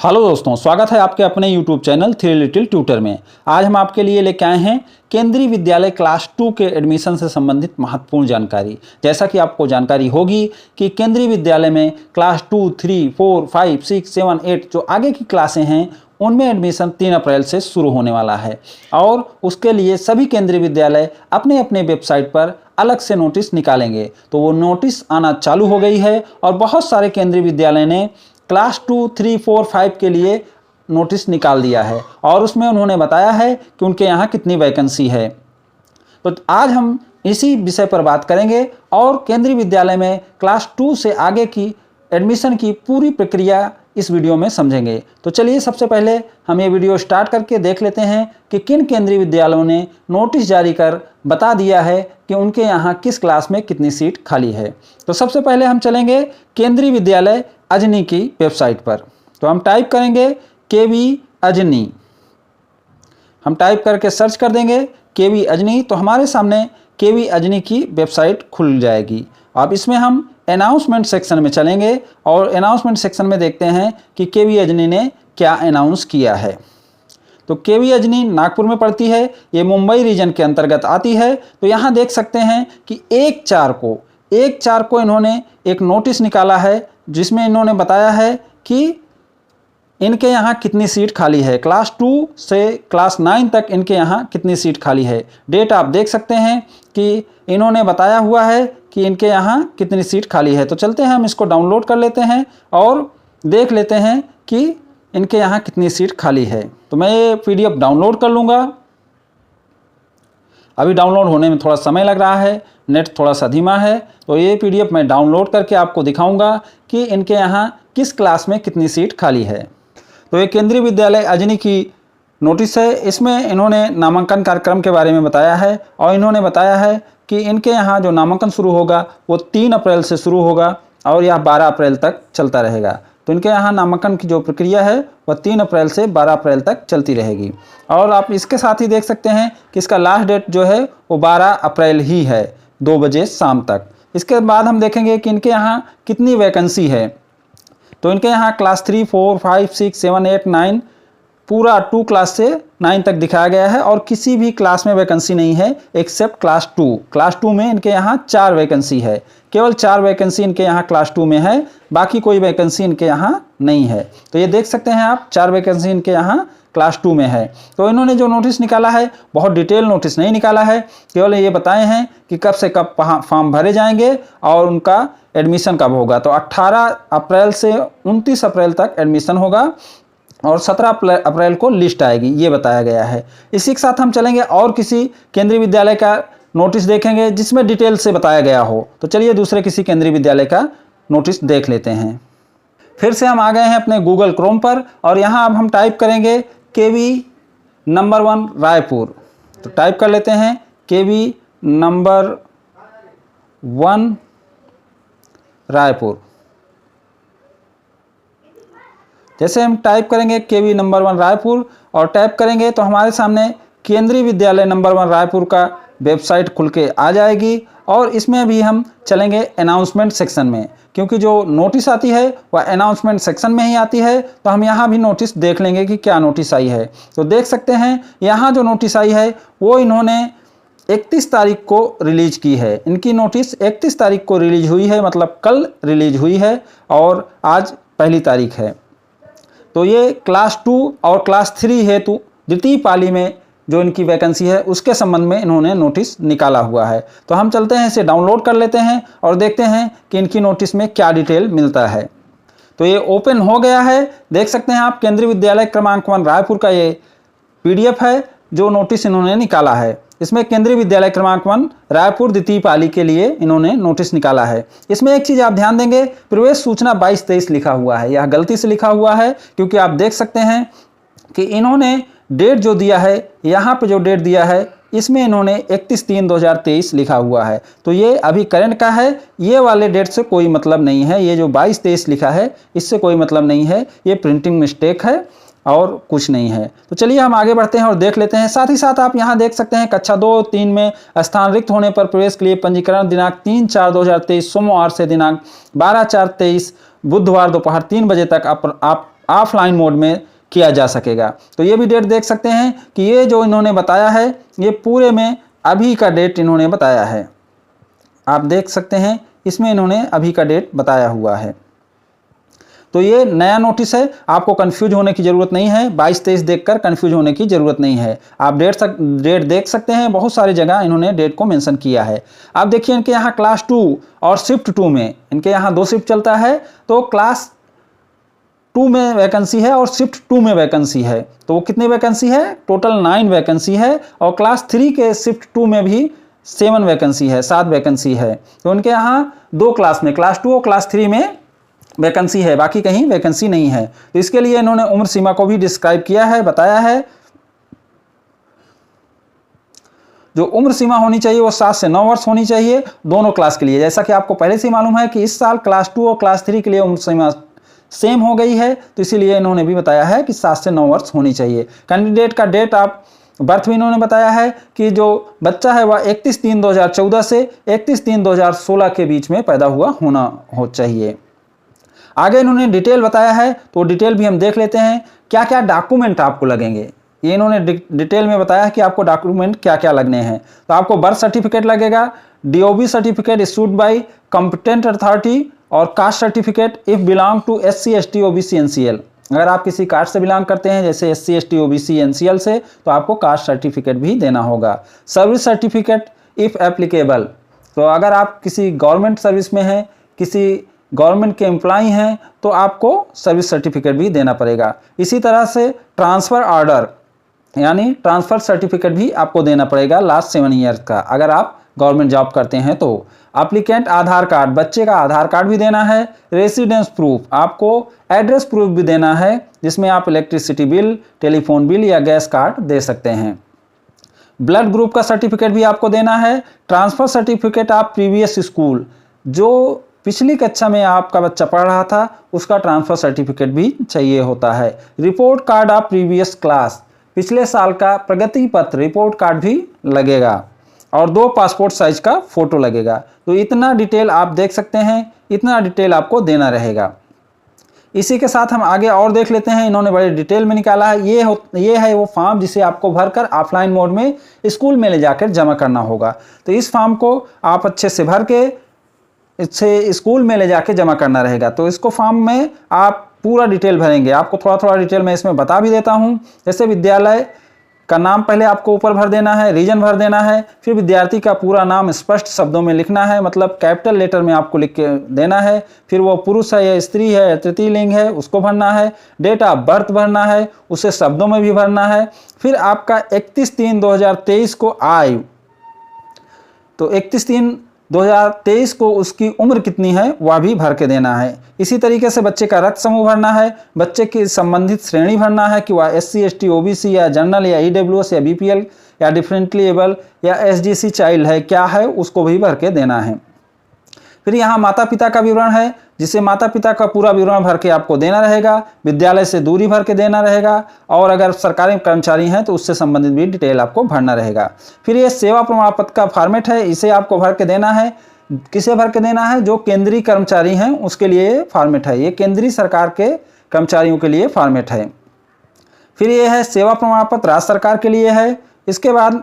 Hello दोस्तों, स्वागत है आपके अपने YouTube channel three little tutor में। आज हम आपके लिए लेके आए हैं केंद्रीय विद्यालय क्लास 2 के एडमिशन से संबंधित महत्वपूर्ण जानकारी। जैसा कि आपको जानकारी होगी कि केंद्रीय विद्यालय में क्लास 2, 3, 4, 5, 6, 7, 8 जो आगे की क्लासें हैं उनमें एडमिशन 3 अप्रैल से शुरू होने वाला है और उसके लिए सभी केंद्रीय विद्यालय अपने अपने वेबसाइट पर अलग से नोटिस निकालेंगे। तो वो नोटिस आना चालू हो गई है और बहुत सारे केंद्रीय विद्यालय ने क्लास 2, 3, 4, 5 के लिए नोटिस निकाल दिया है और उसमें उन्होंने बताया है कि उनके यहाँ कितनी वैकेंसी है। तो आज हम इसी विषय पर बात करेंगे और केंद्रीय विद्यालय में क्लास 2 से आगे की एडमिशन की पूरी प्रक्रिया इस वीडियो में समझेंगे। तो चलिए सबसे पहले हम ये वीडियो स्टार्ट करके देख लेते हैं कि किन केंद्रीय विद्यालयों ने नोटिस जारी कर बता दिया है कि उनके यहाँ किस क्लास में कितनी सीट खाली है। तो सबसे पहले हम चलेंगे केंद्रीय विद्यालय अजनी की वेबसाइट पर। तो हम टाइप करेंगे केवी अजनी, हम टाइप करके सर्च कर देंगे केवी अजनी, तो हमारे सामने केवी अजनी की वेबसाइट खुल जाएगी। अब इसमें हम अनाउंसमेंट सेक्शन में चलेंगे और अनाउंसमेंट सेक्शन में देखते हैं कि केवी अजनी ने क्या अनाउंस किया है। तो केवी अजनी नागपुर में पड़ती है, ये मुंबई रीजन के अंतर्गत आती है। तो यहाँ देख सकते हैं कि 1/4 को इन्होंने एक नोटिस निकाला है जिसमें इन्होंने बताया है कि इनके यहाँ कितनी सीट खाली है, क्लास 2 से क्लास 9 तक इनके यहाँ कितनी सीट खाली है। डेट आप देख सकते हैं कि इन्होंने बताया हुआ है कि इनके यहाँ कितनी सीट खाली है। तो चलते हैं, हम इसको डाउनलोड कर लेते हैं और देख लेते हैं कि इनके यहाँ कितनी सीट खाली है। तो मैं ये PDF डाउनलोड कर लूँगा। अभी डाउनलोड होने में थोड़ा समय लग रहा है, नेट थोड़ा सा धीमा है। तो ये PDF मैं डाउनलोड करके आपको दिखाऊंगा कि इनके यहाँ किस क्लास में कितनी सीट खाली है। तो ये केंद्रीय विद्यालय अजनी की नोटिस है। इसमें इन्होंने नामांकन कार्यक्रम के बारे में बताया है और इन्होंने बताया है कि इनके यहाँ जो नामांकन शुरू होगा वो 3 अप्रैल से शुरू होगा और यह 12 अप्रैल तक चलता रहेगा। तो इनके यहाँ नामांकन की जो प्रक्रिया है वह 3 अप्रैल से 12 अप्रैल तक चलती रहेगी। और आप इसके साथ ही देख सकते हैं कि इसका लास्ट डेट जो है वो 12 अप्रैल ही है, 2 बजे शाम तक। इसके बाद हम देखेंगे कि इनके यहाँ कितनी वैकेंसी है। तो इनके यहाँ क्लास 3, 4, 5, 6, 7, 8, 9 पूरा 2 क्लास से 9 तक दिखाया गया है और किसी भी क्लास में वैकेंसी नहीं है एक्सेप्ट क्लास 2। क्लास 2 में इनके यहाँ 4 वैकेंसी है, केवल 4 वैकेंसी इनके यहाँ क्लास 2 में है, बाकी कोई वैकेंसी इनके यहाँ नहीं है। तो ये देख सकते हैं आप, 4 वैकेंसी इनके यहाँ क्लास 2 में है। तो इन्होंने जो नोटिस निकाला है बहुत डिटेल नोटिस नहीं निकाला है, केवल ये बताए हैं कि कब से कब फॉर्म भरे जाएंगे और उनका एडमिशन कब होगा। तो 18 अप्रैल से 29 अप्रैल तक एडमिशन होगा और 17 अप्रैल को लिस्ट आएगी, ये बताया गया है। इसी के साथ हम चलेंगे और किसी केंद्रीय विद्यालय का नोटिस देखेंगे जिसमें डिटेल से बताया गया हो। तो चलिए दूसरे किसी केंद्रीय विद्यालय का नोटिस देख लेते हैं। फिर से हम आ गए हैं अपने गूगल क्रोम पर और यहाँ अब हम टाइप करेंगे केवी नंबर 1 रायपुर। तो टाइप कर लेते हैं केवी नंबर 1 रायपुर। जैसे हम टाइप करेंगे केवी नंबर 1 रायपुर और टाइप करेंगे तो हमारे सामने केंद्रीय विद्यालय नंबर 1 रायपुर का वेबसाइट खुल के आ जाएगी और इसमें भी हम चलेंगे अनाउंसमेंट सेक्शन में, क्योंकि जो नोटिस आती है वह अनाउंसमेंट सेक्शन में ही आती है। तो हम यहाँ भी नोटिस देख लेंगे कि क्या नोटिस आई है। तो देख सकते हैं यहाँ जो नोटिस आई है वो इन्होंने 31 तारीख को रिलीज की है। इनकी नोटिस 31 तारीख को रिलीज हुई है, मतलब कल रिलीज हुई है और आज पहली तारीख है। तो ये क्लास 2 और क्लास 3 हेतु द्वितीय पाली में जो इनकी वैकेंसी है उसके संबंध में इन्होंने नोटिस निकाला हुआ है। तो हम चलते हैं, इसे डाउनलोड कर लेते हैं और देखते हैं कि इनकी नोटिस में क्या डिटेल मिलता है। तो ये ओपन हो गया है, देख सकते हैं आप, केंद्रीय विद्यालय क्रमांक 1 रायपुर का ये PDF है जो नोटिस इन्होंने निकाला है। इसमें केंद्रीय विद्यालय क्रमांक 1 रायपुर द्वितीय पाली के लिए इन्होंने नोटिस निकाला है। इसमें एक चीज़ आप ध्यान देंगे, प्रवेश सूचना 22-23 लिखा हुआ है, यह गलती से लिखा हुआ है, क्योंकि आप देख सकते हैं कि इन्होंने डेट जो दिया है, यहाँ पे जो डेट दिया है इसमें इन्होंने 31/3/2023 लिखा हुआ है। तो ये अभी करंट का है, ये वाले डेट से कोई मतलब नहीं है। ये जो 22-23 लिखा है इससे कोई मतलब नहीं है, ये प्रिंटिंग मिस्टेक है और कुछ नहीं है। तो चलिए हम आगे बढ़ते हैं और देख लेते हैं। साथ ही साथ आप यहाँ देख सकते हैं कक्षा 2-3 में स्थान रिक्त होने पर प्रवेश के लिए पंजीकरण दिनांक 3/4/2023 सोमवार से दिनांक 12/4/23 बुधवार दोपहर 3 बजे तक आप ऑफलाइन मोड में किया जा सकेगा। तो ये भी डेट देख सकते हैं कि ये जो इन्होंने बताया है ये पूरे में अभी का डेट इन्होंने बताया है। आप देख सकते हैं इसमें इन्होंने अभी का डेट बताया हुआ है। तो ये नया नोटिस है, आपको कंफ्यूज होने की ज़रूरत नहीं है, 22-23 देखकर कंफ्यूज होने की ज़रूरत नहीं है। आप डेट देख सकते हैं, बहुत सारी जगह इन्होंने डेट को मेंशन किया है। आप देखिए इनके यहाँ क्लास 2 और शिफ्ट 2 में, इनके यहाँ 2 शिफ्ट चलता है, तो क्लास 2 में वैकेंसी है और शिफ्ट 2 में वैकेंसी है। तो वो कितनी वैकेंसी है? टोटल 9 वैकेंसी है। और क्लास 3 के शिफ्ट 2 में भी 7 वैकेंसी है, 7 वैकेंसी है। तो उनके यहाँ 2 क्लास में, क्लास 2 और क्लास 3 में वैकेंसी है, बाकी कहीं वैकेंसी नहीं है। तो इसके लिए इन्होंने उम्र सीमा को भी डिस्क्राइब किया है, बताया है। जो उम्र सीमा होनी चाहिए वो 7 से 9 वर्ष होनी चाहिए दोनों क्लास के लिए। जैसा कि आपको पहले से मालूम है कि इस साल क्लास 2 और क्लास 3 के लिए उम्र सीमा सेम हो गई है, तो इसीलिए इन्होंने भी बताया है कि 7 से 9 वर्ष होनी चाहिए। कैंडिडेट का डेट आप बर्थ भी इन्होंने बताया है कि जो बच्चा है वह 31/3/2014 से 31/3/2016 के बीच में पैदा हुआ होना चाहिए। आगे इन्होंने डिटेल बताया है, तो डिटेल भी हम देख लेते हैं। क्या क्या डॉक्यूमेंट आपको लगेंगे, ये इन्होंने डिटेल में बताया है कि आपको डॉक्यूमेंट क्या क्या लगने हैं। तो आपको बर्थ सर्टिफिकेट लगेगा, DOB certificate issued by competent authority, और caste certificate if belong to SC ST OBC NCL। अगर आप किसी कास्ट से बिलोंग करते हैं जैसे SC ST OBC NCL से, तो आपको कास्ट सर्टिफिकेट भी देना होगा। सर्विस सर्टिफिकेट इफ एप्लीकेबल, तो अगर आप किसी गवर्नमेंट सर्विस में हैं, किसी गवर्नमेंट के एम्प्लॉई हैं, तो आपको सर्विस सर्टिफिकेट भी देना पड़ेगा। इसी तरह से ट्रांसफ़र ऑर्डर यानी ट्रांसफ़र सर्टिफिकेट भी आपको देना पड़ेगा लास्ट 7 ईयर्स का, अगर आप गवर्नमेंट जॉब करते हैं तो। एप्लीकेंट आधार कार्ड, बच्चे का आधार कार्ड भी देना है। रेसिडेंस प्रूफ, आपको एड्रेस प्रूफ भी देना है, जिसमें आप इलेक्ट्रिसिटी बिल, टेलीफोन बिल या गैस कार्ड दे सकते हैं। ब्लड ग्रुप का सर्टिफिकेट भी आपको देना है। Transfer certificate of previous school, जो पिछली कक्षा में आपका बच्चा पढ़ रहा था उसका ट्रांसफ़र सर्टिफिकेट भी चाहिए होता है। Report card of previous class, पिछले साल का प्रगति पत्र रिपोर्ट कार्ड भी लगेगा, और 2 पासपोर्ट साइज का फ़ोटो लगेगा। तो इतना डिटेल आप देख सकते हैं, इतना डिटेल आपको देना रहेगा। इसी के साथ हम आगे और देख लेते हैं, इन्होंने बड़े डिटेल में निकाला है। ये है वो फॉर्म जिसे आपको भरकर ऑफलाइन मोड में स्कूल में ले जाकर जमा करना होगा। तो इस फॉर्म को आप अच्छे से भर के इसे स्कूल में ले जाके जमा करना रहेगा। तो इसको फॉर्म में आप पूरा डिटेल भरेंगे, आपको थोड़ा थोड़ा डिटेल मैं इसमें बता भी देता हूँ। जैसे विद्यालय का नाम पहले आपको ऊपर भर देना है, रीजन भर देना है, फिर विद्यार्थी का पूरा नाम स्पष्ट शब्दों में लिखना है, मतलब कैपिटल लेटर में आपको लिख के देना है। फिर वो पुरुष है या स्त्री है या तृतीय लिंग है उसको भरना है। डेट ऑफ बर्थ भरना है, उसे शब्दों में भी भरना है। फिर आपका 31/3/2023 को आयु, तो 31/3/2023 को उसकी उम्र कितनी है वह भी भर के देना है। इसी तरीके से बच्चे का रक्त समूह भरना है, बच्चे की संबंधित श्रेणी भरना है कि वह SC ST OBC या जनरल या EWS या BPL या डिफरेंटली एबल या SGC चाइल्ड है, क्या है उसको भी भर के देना है। फिर यहाँ माता पिता का विवरण है, जिसे माता पिता का पूरा विवरण भर के आपको देना रहेगा। विद्यालय से दूरी भर के देना रहेगा, और अगर सरकारी कर्मचारी हैं तो उससे संबंधित भी डिटेल आपको भरना रहेगा। फिर ये सेवा प्रमाण पत्र का फॉर्मेट है, इसे आपको भर के देना है। किसे भर के देना है? जो केंद्रीय कर्मचारी हैं उसके लिए फॉर्मेट है, ये केंद्रीय सरकार के कर्मचारियों के लिए फॉर्मेट है। फिर ये है सेवा प्रमाण पत्र राज्य सरकार के लिए है। इसके बाद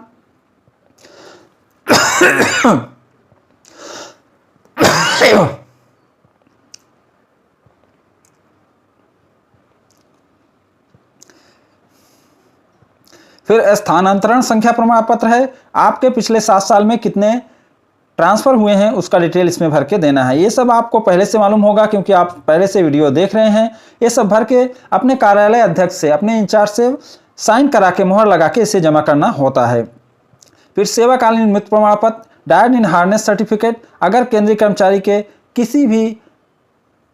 फिर स्थानांतरण संख्या प्रमाण पत्र है, आपके पिछले 7 साल में कितने ट्रांसफ़र हुए हैं उसका डिटेल इसमें भर के देना है। ये सब आपको पहले से मालूम होगा क्योंकि आप पहले से वीडियो देख रहे हैं। ये सब भर के अपने कार्यालय अध्यक्ष से, अपने इंचार्ज से साइन करा के मोहर लगा के इसे जमा करना होता है। फिर सेवाकालीन मृत्यु प्रमाण पत्र, डाइड इन हार्नेस सर्टिफिकेट, अगर केंद्रीय कर्मचारी के किसी भी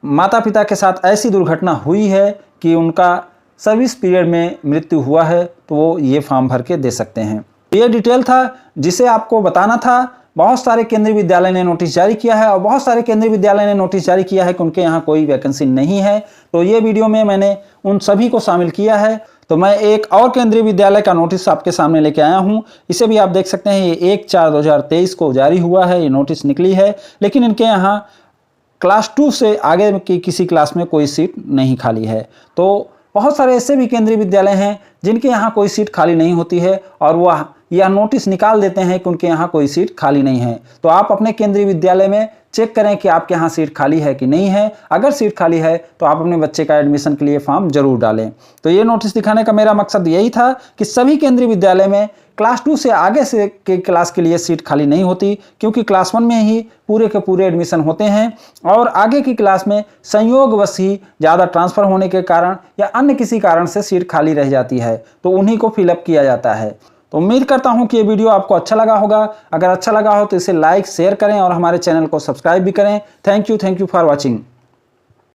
माता पिता के साथ ऐसी दुर्घटना हुई है कि उनका सर्विस पीरियड में मृत्यु हुआ है तो वो ये फॉर्म भर के दे सकते हैं। ये डिटेल था जिसे आपको बताना था। बहुत सारे केंद्रीय विद्यालय ने नोटिस जारी किया है और बहुत सारे केंद्रीय विद्यालय ने नोटिस जारी किया है कि उनके यहाँ कोई वैकेंसी नहीं है। तो ये वीडियो में मैंने उन सभी को शामिल किया है। तो मैं एक और केंद्रीय विद्यालय का नोटिस आपके सामने लेके आया हूँ, इसे भी आप देख सकते हैं। ये 1/4/2023 को जारी हुआ है, ये नोटिस निकली है, लेकिन इनके यहाँ क्लास 2 से आगे की किसी क्लास में कोई सीट नहीं खाली है। तो बहुत सारे ऐसे भी केंद्रीय विद्यालय हैं जिनके यहाँ कोई सीट खाली नहीं होती है और वह यह नोटिस निकाल देते हैं कि उनके यहाँ कोई सीट खाली नहीं है। तो आप अपने केंद्रीय विद्यालय में चेक करें कि आपके यहाँ सीट खाली है कि नहीं है। अगर सीट खाली है तो आप अपने बच्चे का एडमिशन के लिए फॉर्म जरूर डालें। तो ये नोटिस दिखाने का मेरा मकसद यही था कि सभी केंद्रीय विद्यालय में क्लास 2 से आगे से के क्लास के लिए सीट खाली नहीं होती, क्योंकि क्लास 1 में ही पूरे के पूरे एडमिशन होते हैं और आगे की क्लास में संयोगवश ही ज़्यादा ट्रांसफ़र होने के कारण या अन्य किसी कारण से सीट खाली रह जाती है, तो उन्हीं को फिलअप किया जाता है। तो उम्मीद करता हूं कि ये वीडियो आपको अच्छा लगा होगा। अगर अच्छा लगा हो तो इसे लाइक शेयर करें और हमारे चैनल को सब्सक्राइब भी करें। Thank you for watching.